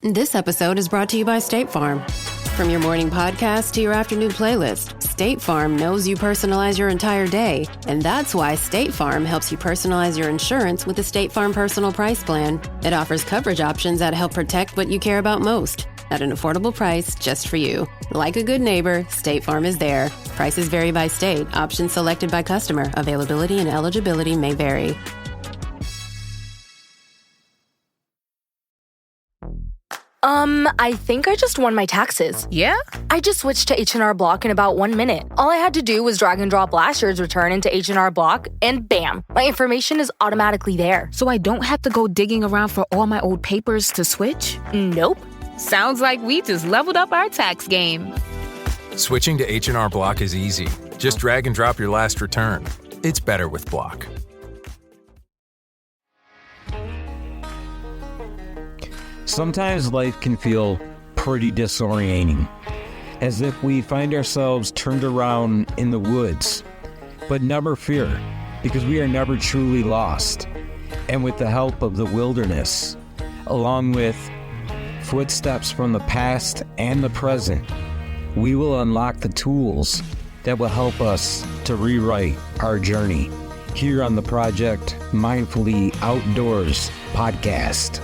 This episode is brought to you by State Farm. From your morning podcast to your afternoon playlist, State Farm knows you personalize your entire day, and that's why State Farm helps you personalize your insurance with the State Farm Personal Price Plan. It offers coverage options that help protect what you care about most at an affordable price just for you. Like a good neighbor, State Farm is there. Prices vary by state. Options selected by customer. Availability and eligibility may vary. I think I just won my taxes. Yeah? I just switched to H&R Block in about 1 minute. All I had to do was drag and drop last year's return into H&R Block, and bam, my information is automatically there. So I don't have to go digging around for all my old papers to switch? Nope. Sounds like we just leveled up our tax game. Switching to H&R Block is easy. Just drag and drop your last return. It's better with Block. Sometimes life can feel pretty disorienting, as if we find ourselves turned around in the woods. But never fear, because we are never truly lost. And with the help of the wilderness, along with footsteps from the past and the present, we will unlock the tools that will help us to rewrite our journey here on the Project Mindfully Outdoors podcast.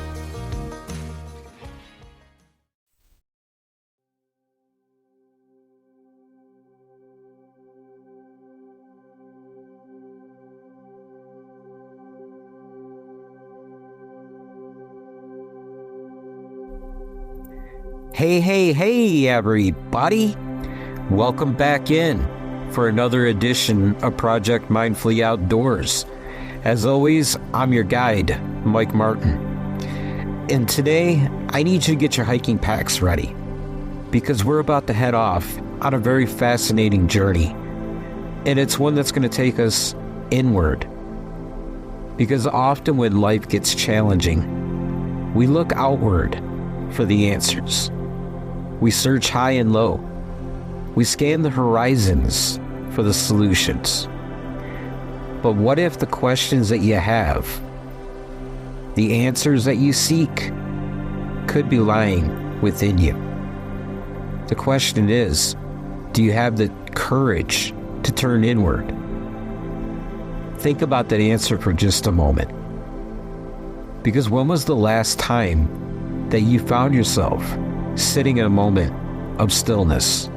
Hey, everybody. Welcome back in for another edition of Project Mindfully Outdoors. As always, I'm your guide, Mike Martin. And today, I need you to get your hiking packs ready, because we're about to head off on a very fascinating journey. And it's one that's going to take us inward. Because often when life gets challenging, we look outward for the answers. We search high and low. We scan the horizons for the solutions. But what if the questions that you have, the answers that you seek, could be lying within you? The question is, do you have the courage to turn inward? Think about that answer for just a moment. Because when was the last time that you found yourself sitting in a moment of stillness?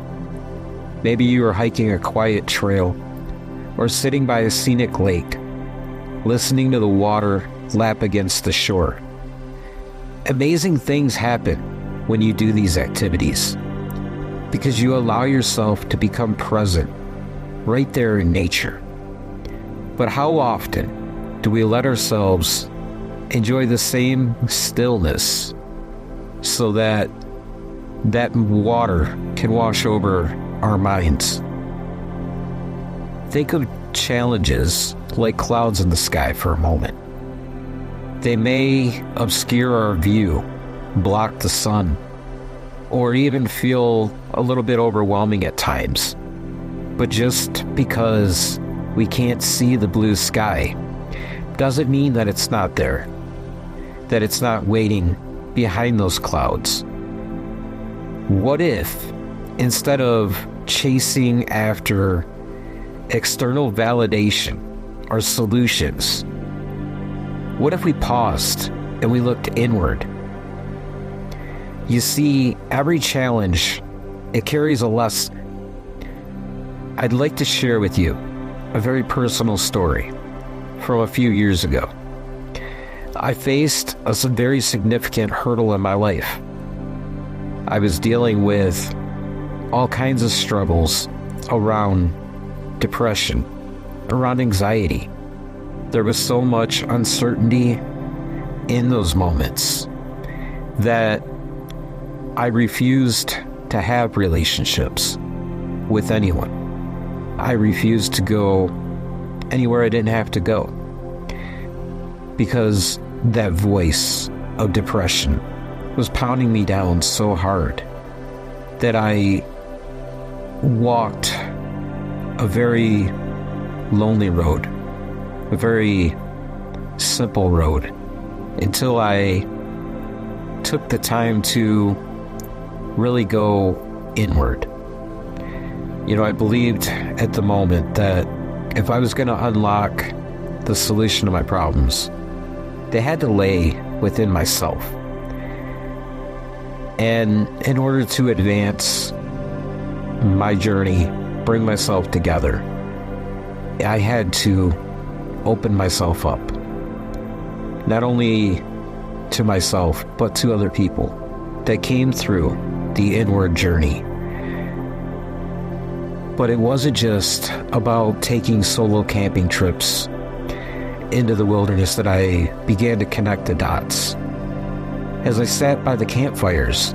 Maybe you were hiking a quiet trail or sitting by a scenic lake, listening to the water lap against the shore. Amazing things happen when you do these activities because you allow yourself to become present right there in nature. But how often do we let ourselves enjoy the same stillness so that water can wash over our minds? Think of challenges like clouds in the sky for a moment. They may obscure our view, block the sun, or even feel a little bit overwhelming at times. But just because we can't see the blue sky doesn't mean that it's not there, that it's not waiting behind those clouds. What if, instead of chasing after external validation or solutions, what if we paused and we looked inward? You see, every challenge, it carries a lesson. I'd like to share with you a very personal story from a few years ago. I faced a very significant hurdle in my life. I was dealing with all kinds of struggles around depression, around anxiety. There was so much uncertainty in those moments that I refused to have relationships with anyone. I refused to go anywhere I didn't have to go because that voice of depression was pounding me down so hard that I walked a very lonely road, a very simple road, until I took the time to really go inward. I believed at the moment that if I was going to unlock the solution to my problems, they had to lay within myself. And in order to advance my journey, bring myself together, I had to open myself up, not only to myself, but to other people that came through the inward journey. But it wasn't just about taking solo camping trips into the wilderness that I began to connect the dots. As I sat by the campfires,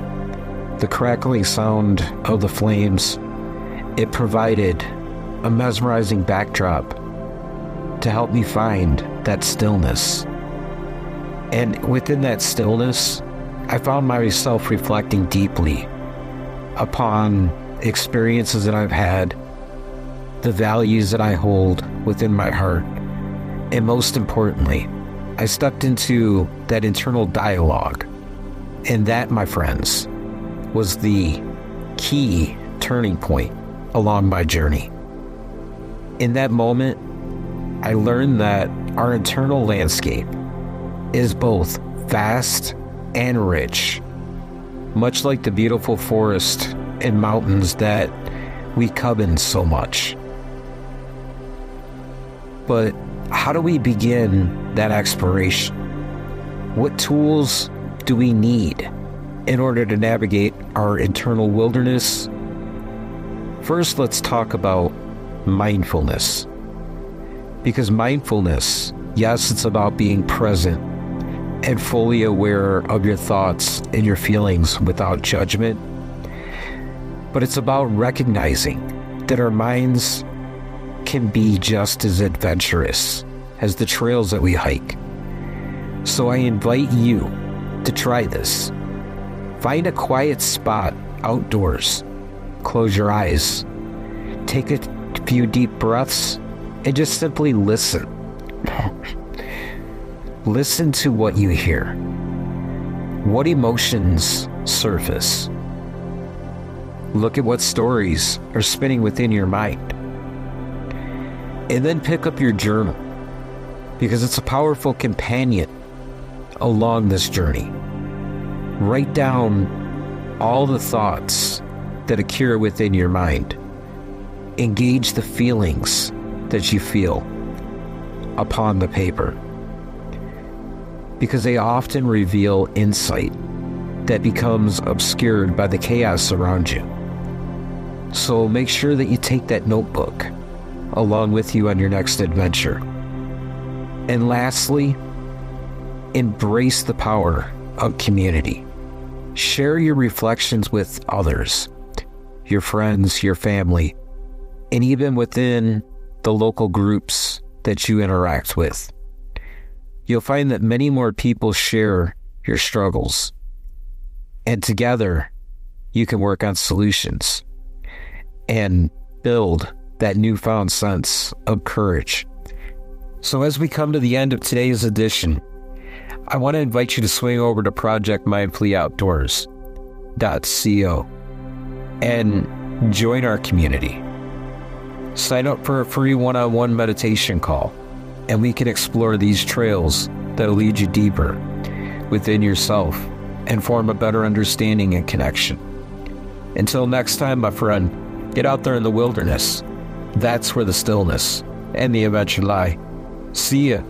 the crackling sound of the flames, it provided a mesmerizing backdrop to help me find that stillness. And within that stillness, I found myself reflecting deeply upon experiences that I've had, the values that I hold within my heart, and most importantly, I stepped into that internal dialogue. And that, my friends, was the key turning point along my journey. In that moment, I learned that our internal landscape is both vast and rich, much like the beautiful forest and mountains that we covet so much. But how do we begin that exploration? What tools do we need in order to navigate our internal wilderness? First, let's talk about mindfulness. Because mindfulness, yes, it's about being present and fully aware of your thoughts and your feelings without judgment. But it's about recognizing that our minds can be just as adventurous as the trails that we hike. So I invite you to try this. Find a quiet spot outdoors. Close your eyes. Take a few deep breaths and just simply listen. Listen to what you hear. What emotions surface? Look at what stories are spinning within your mind. And then pick up your journal, because it's a powerful companion along this journey. Write down all the thoughts that occur within your mind. Engage the feelings that you feel upon the paper, because they often reveal insight that becomes obscured by the chaos around you. So make sure that you take that notebook along with you on your next adventure. And lastly, embrace the power of community. Share your reflections with others, your friends, your family, and even within the local groups that you interact with. You'll find that many more people share your struggles, and together you can work on solutions and build that newfound sense of courage. So as we come to the end of today's edition, I want to invite you to swing over to projectmindfulllyoutdoors.co and join our community. Sign up for a free one-on-one meditation call, and we can explore these trails that will lead you deeper within yourself and form a better understanding and connection. Until next time, my friend, get out there in the wilderness. That's where the stillness and the adventure lie. See ya.